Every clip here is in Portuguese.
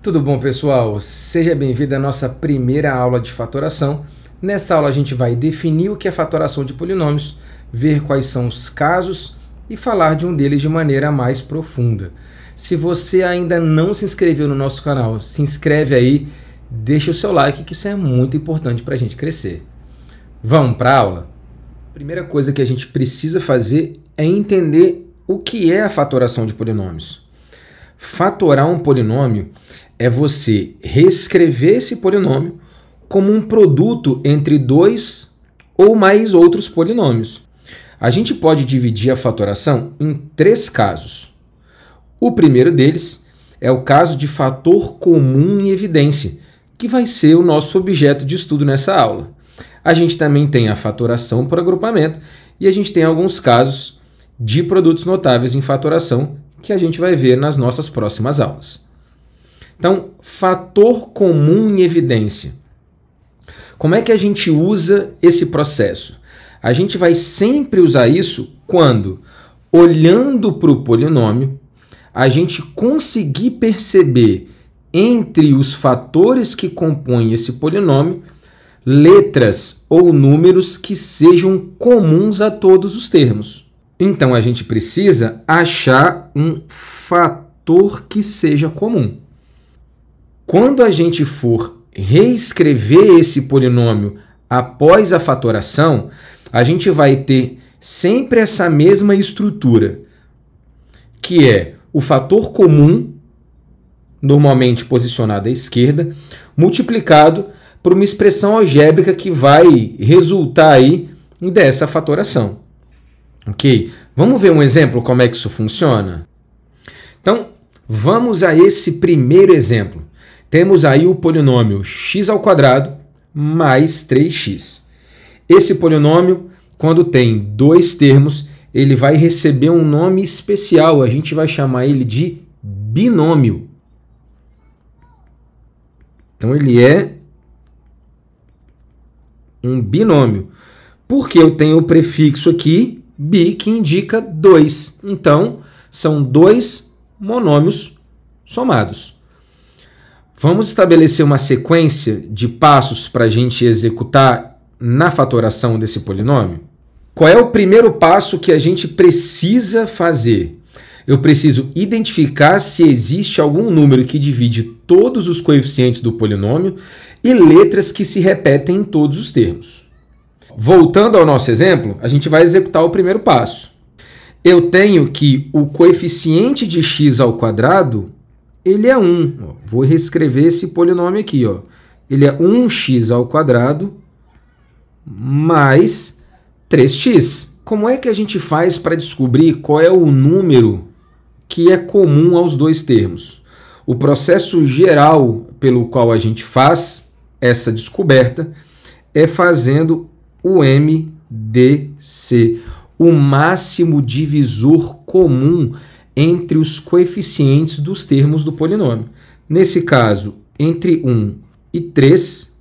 Tudo bom, pessoal? Seja bem-vindo à nossa primeira aula de fatoração. Nessa aula a gente vai definir o que é fatoração de polinômios, ver quais são os casos e falar de um deles de maneira mais profunda. Se você ainda não se inscreveu no nosso canal, se inscreve aí, deixa o seu like, que isso é muito importante para a gente crescer. Vamos para a aula? A primeira coisa que a gente precisa fazer é entender o que é a fatoração de polinômios. Fatorar um polinômio é você reescrever esse polinômio como um produto entre dois ou mais outros polinômios. A gente pode dividir a fatoração em três casos. O primeiro deles é o caso de fator comum em evidência, que vai ser o nosso objeto de estudo nessa aula. A gente também tem a fatoração por agrupamento e a gente tem alguns casos de produtos notáveis em fatoração que a gente vai ver nas nossas próximas aulas. Então, fator comum em evidência. Como é que a gente usa esse processo? A gente vai sempre usar isso quando, olhando para o polinômio, a gente conseguir perceber entre os fatores que compõem esse polinômio letras ou números que sejam comuns a todos os termos. Então, a gente precisa achar um fator que seja comum. Quando a gente for reescrever esse polinômio após a fatoração, a gente vai ter sempre essa mesma estrutura, que é o fator comum, normalmente posicionado à esquerda, multiplicado por uma expressão algébrica que vai resultar aí dessa fatoração. Ok? Vamos ver um exemplo como é que isso funciona? Então, vamos a esse primeiro exemplo. Temos aí o polinômio x² mais 3x. Esse polinômio, quando tem dois termos, ele vai receber um nome especial. A gente vai chamar ele de binômio. Então, ele é um binômio. Porque eu tenho o prefixo aqui, bi, que indica 2. Então, são dois monômios somados. Vamos estabelecer uma sequência de passos para a gente executar na fatoração desse polinômio? Qual é o primeiro passo que a gente precisa fazer? Eu preciso identificar se existe algum número que divide todos os coeficientes do polinômio e letras que se repetem em todos os termos. Voltando ao nosso exemplo, a gente vai executar o primeiro passo. Eu tenho que o coeficiente de x² ele é 1. Vou reescrever esse polinômio aqui. Ele é 1x² mais 3x. Como é que a gente faz para descobrir qual é o número que é comum aos dois termos? O processo geral pelo qual a gente faz essa descoberta é fazendo o MDC, o máximo divisor comum entre os coeficientes dos termos do polinômio. Nesse caso, entre 1 e 3,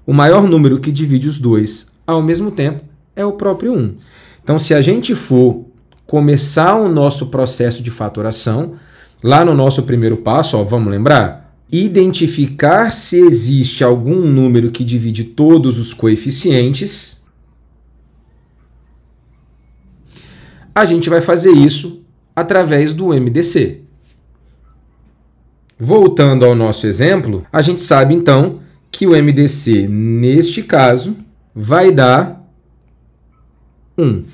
o maior número que divide os dois ao mesmo tempo é o próprio 1. Então, se a gente for começar o nosso processo de fatoração, lá no nosso primeiro passo, vamos lembrar? Identificar se existe algum número que divide todos os coeficientes. A gente vai fazer isso através do MDC. Voltando ao nosso exemplo, a gente sabe então que o MDC, neste caso, vai dar 1.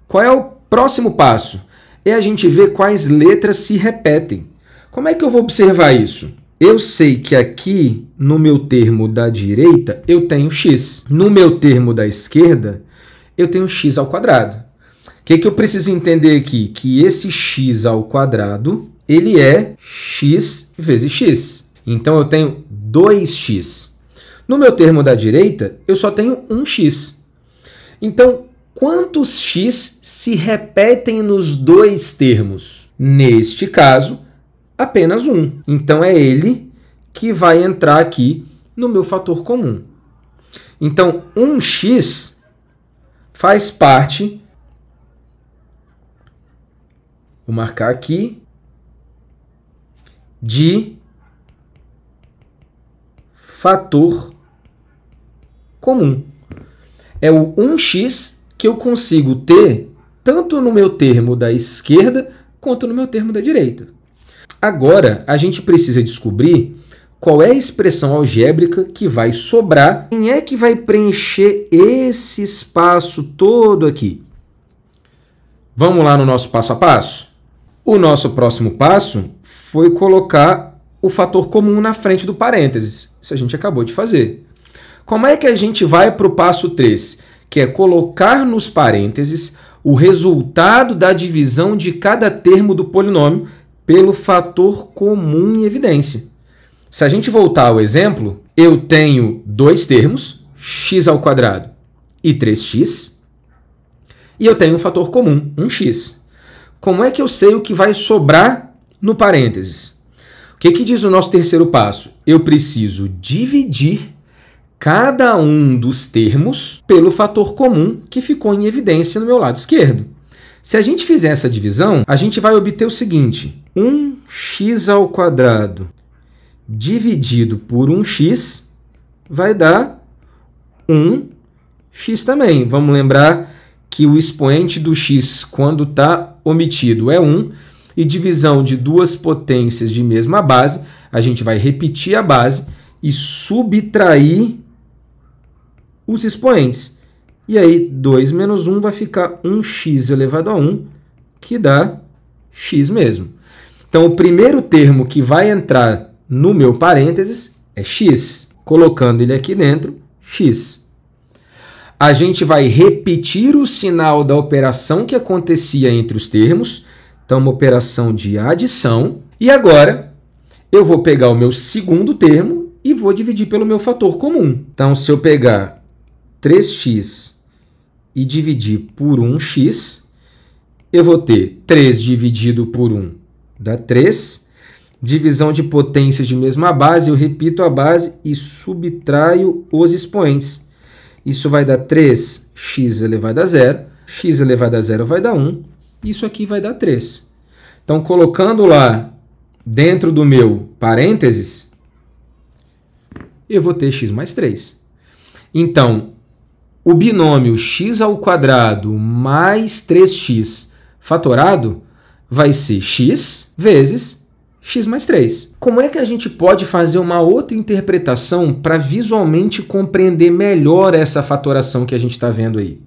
Qual é o próximo passo? É a gente ver quais letras se repetem. Como é que eu vou observar isso? Eu sei que aqui, no meu termo da direita, eu tenho x. No meu termo da esquerda, eu tenho x². O que eu preciso entender aqui? Que esse x², ele é x vezes x. Então, eu tenho 2x. No meu termo da direita, eu só tenho 1x. Então, quantos x se repetem nos dois termos? Neste caso, apenas 1. Então, é ele que vai entrar aqui no meu fator comum. Então, 1x faz parte... Vou marcar aqui de fator comum. É o 1x que eu consigo ter tanto no meu termo da esquerda quanto no meu termo da direita. Agora, a gente precisa descobrir qual é a expressão algébrica que vai sobrar. Quem é que vai preencher esse espaço todo aqui? Vamos lá no nosso passo a passo? O nosso próximo passo foi colocar o fator comum na frente do parênteses. Isso a gente acabou de fazer. Como é que a gente vai para o passo 3? Que é colocar nos parênteses o resultado da divisão de cada termo do polinômio pelo fator comum em evidência. Se a gente voltar ao exemplo, eu tenho dois termos, x² e 3x, e eu tenho um fator comum, 1x. Como é que eu sei o que vai sobrar no parênteses? O que diz o nosso terceiro passo? Eu preciso dividir cada um dos termos pelo fator comum que ficou em evidência no meu lado esquerdo. Se a gente fizer essa divisão, a gente vai obter o seguinte: 1x² dividido por 1x vai dar 1x também. Vamos lembrar que o expoente do x, quando está omitido, é 1, e divisão de duas potências de mesma base, a gente vai repetir a base e subtrair os expoentes. E aí, 2 menos 1 vai ficar 1x elevado a 1, que dá x mesmo. Então, o primeiro termo que vai entrar no meu parênteses é x. Colocando ele aqui dentro, x. A gente vai repetir o sinal da operação que acontecia entre os termos. Então, uma operação de adição. E agora, eu vou pegar o meu segundo termo e vou dividir pelo meu fator comum. Então, se eu pegar 3x e dividir por 1x, eu vou ter 3 dividido por 1 dá 3. Divisão de potências de mesma base, eu repito a base e subtraio os expoentes. Isso vai dar 3x elevado a 0. X elevado a 0 vai dar 1. Isso aqui vai dar 3. Então, colocando lá dentro do meu parênteses, eu vou ter x mais 3. Então, o binômio x² mais 3x fatorado vai ser x vezes x mais 3. Como é que a gente pode fazer uma outra interpretação para visualmente compreender melhor essa fatoração que a gente está vendo aí?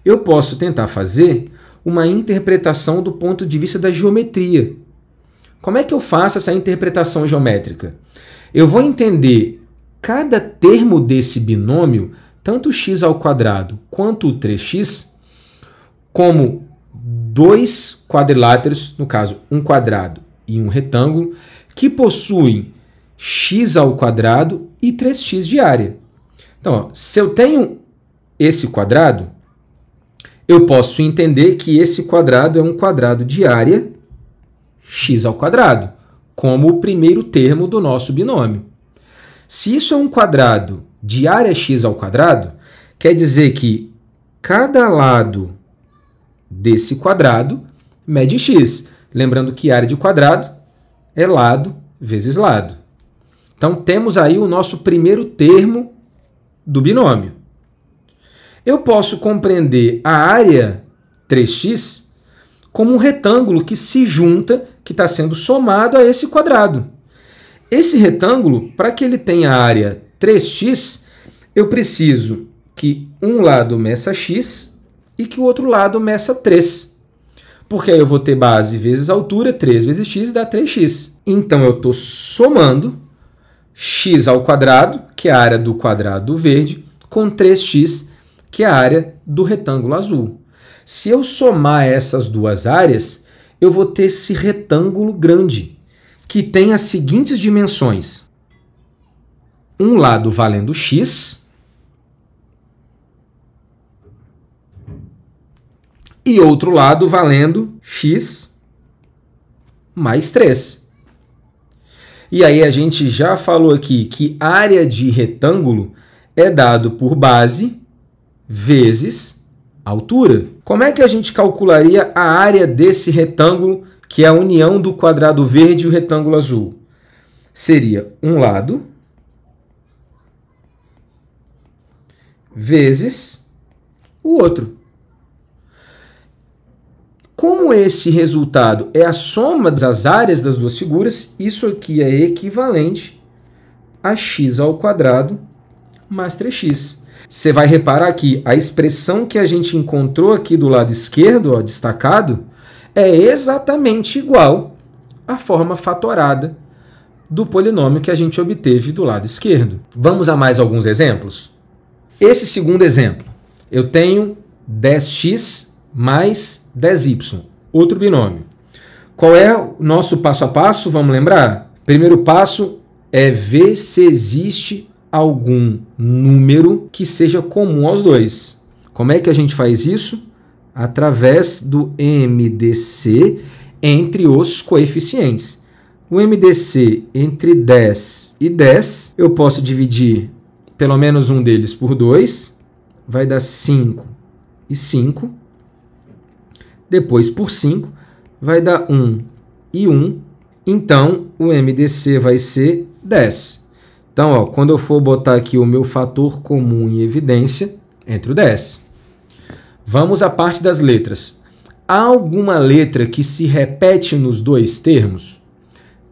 Eu posso tentar fazer uma interpretação do ponto de vista da geometria. Como é que eu faço essa interpretação geométrica? Eu vou entender cada termo desse binômio, tanto o x² quanto o 3x, como dois quadriláteros, no caso, um quadrado e um retângulo, que possuem x² e 3x de área. Então, ó, se eu tenho esse quadrado, eu posso entender que esse quadrado é um quadrado de área x², como o primeiro termo do nosso binômio. Se isso é um quadrado de área x², quer dizer que cada lado desse quadrado mede x. Lembrando que área de quadrado é lado vezes lado. Então, temos aí o nosso primeiro termo do binômio. Eu posso compreender a área 3x como um retângulo que se junta, que está sendo somado a esse quadrado. Esse retângulo, para que ele tenha área 3x, eu preciso que um lado meça x e que o outro lado meça 3. Porque aí eu vou ter base vezes altura, 3 vezes x dá 3x. Então, eu estou somando x², que é a área do quadrado verde, com 3x, que é a área do retângulo azul. Se eu somar essas duas áreas, eu vou ter esse retângulo grande, que tem as seguintes dimensões. Um lado valendo x e outro lado valendo x mais 3. E aí a gente já falou aqui que área de retângulo é dado por base vezes altura. Como é que a gente calcularia a área desse retângulo, que é a união do quadrado verde e o retângulo azul? Seria um lado vezes o outro. Como esse resultado é a soma das áreas das duas figuras, isso aqui é equivalente a x ao quadrado mais 3x. Você vai reparar que a expressão que a gente encontrou aqui do lado esquerdo, ó, destacado, é exatamente igual à forma fatorada do polinômio que a gente obteve do lado esquerdo. Vamos a mais alguns exemplos? Esse segundo exemplo, eu tenho 10x mais 10y, outro binômio. Qual é o nosso passo a passo? Vamos lembrar? Primeiro passo é ver se existe algum número que seja comum aos dois. Como é que a gente faz isso? Através do MDC entre os coeficientes. O MDC entre 10 e 10, eu posso dividir pelo menos um deles por 2, vai dar 5 e 5. Depois por 5, vai dar 1 e 1. Então, o MDC vai ser 10. Então, ó, quando eu for botar aqui o meu fator comum em evidência, entre o 10. Vamos à parte das letras. Há alguma letra que se repete nos dois termos?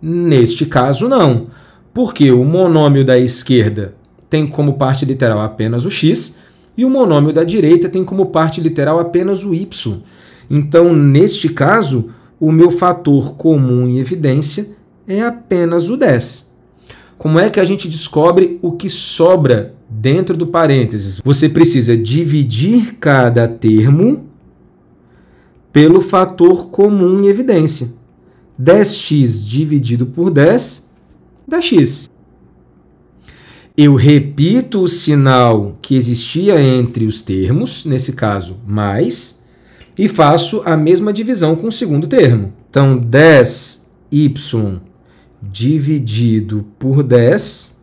Neste caso, não. Porque o monômio da esquerda tem como parte literal apenas o x e o monômio da direita tem como parte literal apenas o y. Então, neste caso, o meu fator comum em evidência é apenas o 10. Como é que a gente descobre o que sobra dentro do parênteses? Você precisa dividir cada termo pelo fator comum em evidência. 10x dividido por 10 dá x. Eu repito o sinal que existia entre os termos, nesse caso, mais, e faço a mesma divisão com o segundo termo. Então, 10y dividido por 10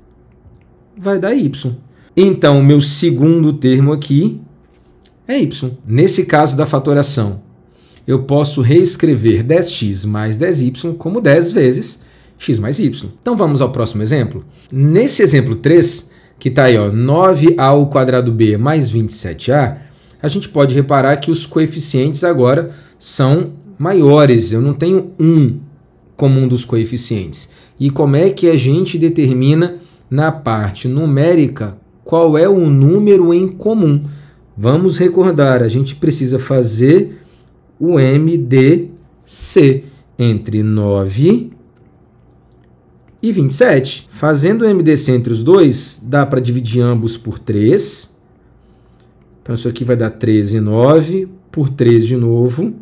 vai dar y. Então, o meu segundo termo aqui é y. Nesse caso da fatoração, eu posso reescrever 10x mais 10y como 10 vezes x mais y. Então, vamos ao próximo exemplo. Nesse exemplo 3, que está aí, ó, 9a ao quadrado b mais 27a, a gente pode reparar que os coeficientes agora são maiores. Eu não tenho 1 como um dos coeficientes. E como é que a gente determina na parte numérica qual é o número em comum? Vamos recordar, a gente precisa fazer o MDC entre 9 e 27. Fazendo o MDC entre os dois, dá para dividir ambos por 3. Então, isso aqui vai dar 13 e 9, por 3 de novo,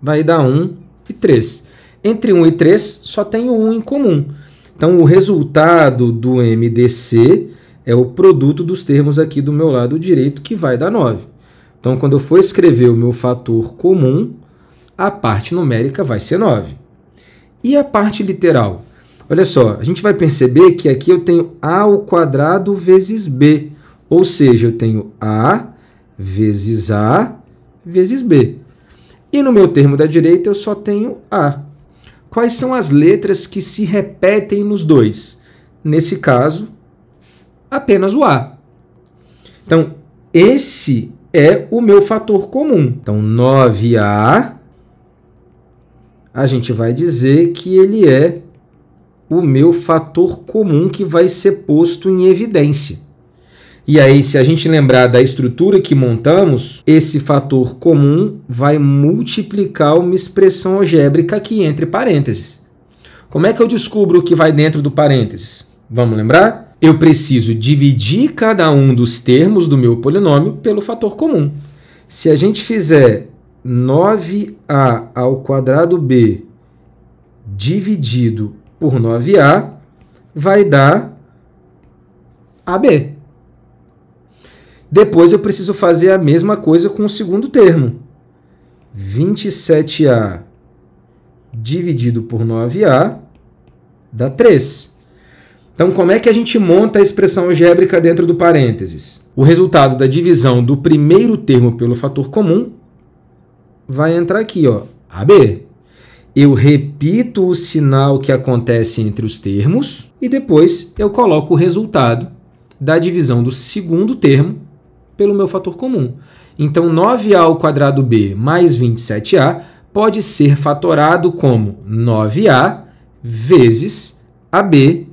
vai dar 1 e 3. Entre 1 e 3, só tem o 1 em comum. Então, o resultado do MDC é o produto dos termos aqui do meu lado direito, que vai dar 9. Então, quando eu for escrever o meu fator comum, a parte numérica vai ser 9. E a parte literal? Olha só, a gente vai perceber que aqui eu tenho a ao quadrado vezes b. Ou seja, eu tenho a vezes b. E no meu termo da direita eu só tenho a. Quais são as letras que se repetem nos dois? Nesse caso, apenas o a. Então, esse é o meu fator comum. Então, 9a, a gente vai dizer que ele é o meu fator comum que vai ser posto em evidência. E aí, se a gente lembrar da estrutura que montamos, esse fator comum vai multiplicar uma expressão algébrica aqui entre parênteses. Como é que eu descubro o que vai dentro do parênteses? Vamos lembrar? Eu preciso dividir cada um dos termos do meu polinômio pelo fator comum. Se a gente fizer 9a ao quadrado b dividido por 9a, vai dar AB. Depois eu preciso fazer a mesma coisa com o segundo termo. 27a dividido por 9a dá 3. Então, como é que a gente monta a expressão algébrica dentro do parênteses? O resultado da divisão do primeiro termo pelo fator comum vai entrar aqui, ó, AB. Eu repito o sinal que acontece entre os termos e depois eu coloco o resultado da divisão do segundo termo pelo meu fator comum. Então, 9a ao quadrado b mais 27a pode ser fatorado como 9a vezes ab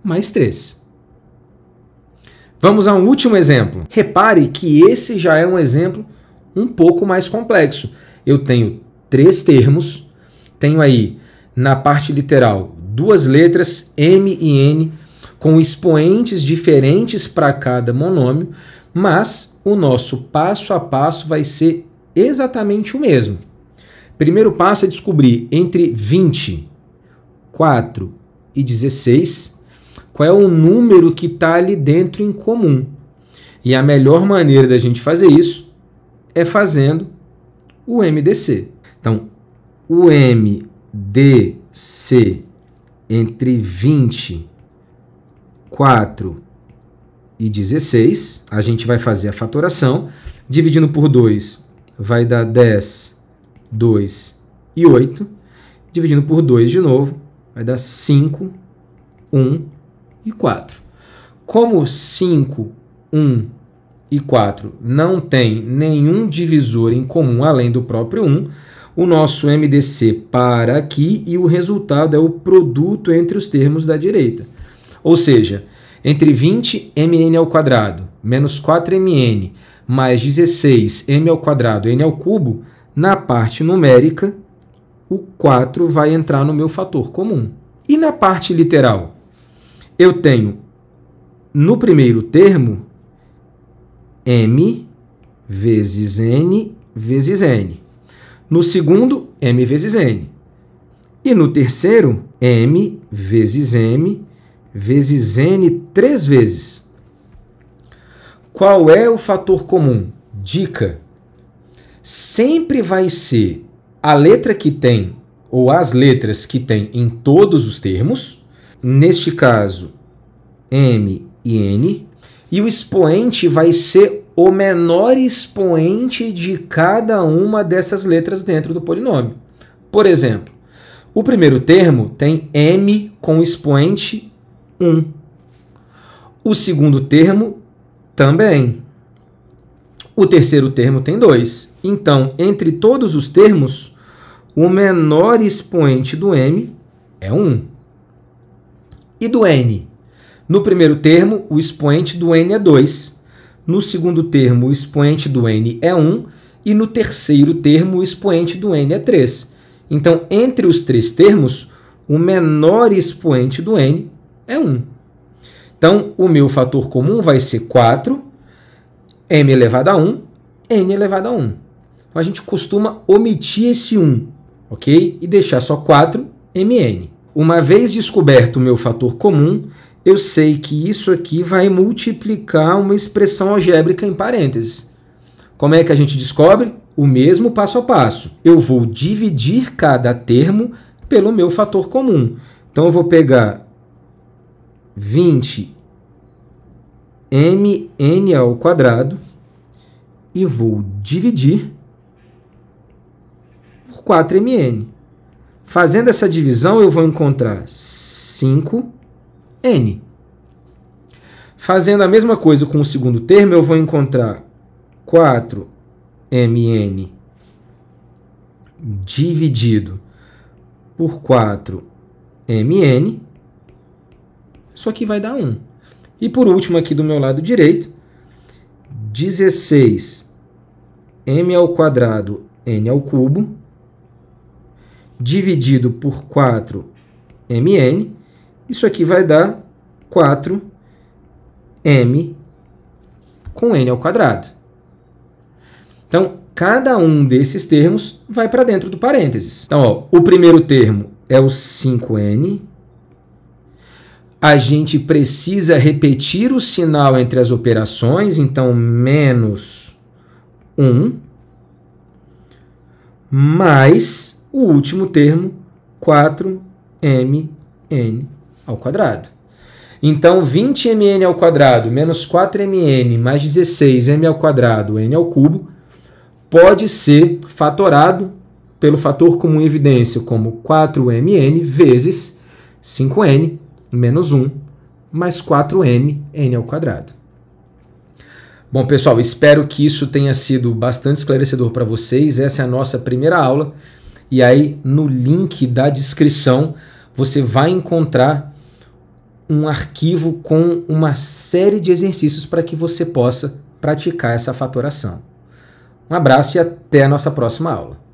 mais 3. Vamos a um último exemplo. Repare que esse já é um exemplo um pouco mais complexo. Eu tenho 3 termos, tenho aí na parte literal 2 letras, m e n, com expoentes diferentes para cada monômio, mas o nosso passo a passo vai ser exatamente o mesmo. Primeiro passo é descobrir entre 20, 4 e 16 qual é o número que está ali dentro em comum. E a melhor maneira da gente fazer isso é fazendo o MDC. Então, o MDC entre 20, 4 e 16, a gente vai fazer a fatoração. Dividindo por 2 vai dar 10, 2 e 8. Dividindo por 2 de novo vai dar 5, 1 e 4. Como 5, 1 e 4 não tem nenhum divisor em comum além do próprio 1, o nosso MDC para aqui e o resultado é o produto entre os termos da direita. Ou seja, entre 20 mn ao quadrado menos 4mn mais 16 m ao quadrado n ao cubo, na parte numérica, o 4 vai entrar no meu fator comum. E na parte literal? Eu tenho, no primeiro termo, m vezes n vezes n. No segundo, m vezes n. E no terceiro, m vezes m vezes n 3 vezes. Qual é o fator comum? Dica: sempre vai ser a letra que tem, ou as letras que tem em todos os termos, neste caso, m e n, e o expoente vai ser o menor expoente de cada uma dessas letras dentro do polinômio. Por exemplo, o primeiro termo tem m com expoente 1. O segundo termo também. O terceiro termo tem 2. Então, entre todos os termos, o menor expoente do m é 1. E do n? No primeiro termo, o expoente do n é 2. No segundo termo, o expoente do n é 1. E no terceiro termo, o expoente do n é 3. Então, entre os 3 termos, o menor expoente do n é 1. Então, o meu fator comum vai ser 4, m elevado a 1, n elevado a 1. Então, a gente costuma omitir esse 1, ok? E deixar só 4, mn. Uma vez descoberto o meu fator comum, eu sei que isso aqui vai multiplicar uma expressão algébrica em parênteses. Como é que a gente descobre? O mesmo passo a passo. Eu vou dividir cada termo pelo meu fator comum. Então, eu vou pegar 20 mn ao quadrado e vou dividir por 4mn. Fazendo essa divisão, eu vou encontrar 5n. Fazendo a mesma coisa com o segundo termo, eu vou encontrar 4mn dividido por 4mn. Isso aqui vai dar 1. E por último, aqui do meu lado direito, 16 m ao quadrado n ao cubo dividido por 4mn. Isso aqui vai dar 4m com n ao quadrado. Então, cada um desses termos vai para dentro do parênteses. Então, ó, o primeiro termo é o 5n. A gente precisa repetir o sinal entre as operações, então menos 1, mais o último termo, 4mn ao quadrado. Então, 20mn ao quadrado menos 4mn mais 16m ao quadrado n ao cubo pode ser fatorado pelo fator comum em evidência como 4mn vezes 5n menos 1 mais 4m, n ao quadrado. Bom, pessoal, espero que isso tenha sido bastante esclarecedor para vocês. Essa é a nossa primeira aula. E aí, no link da descrição, você vai encontrar um arquivo com uma série de exercícios para que você possa praticar essa fatoração. Um abraço e até a nossa próxima aula.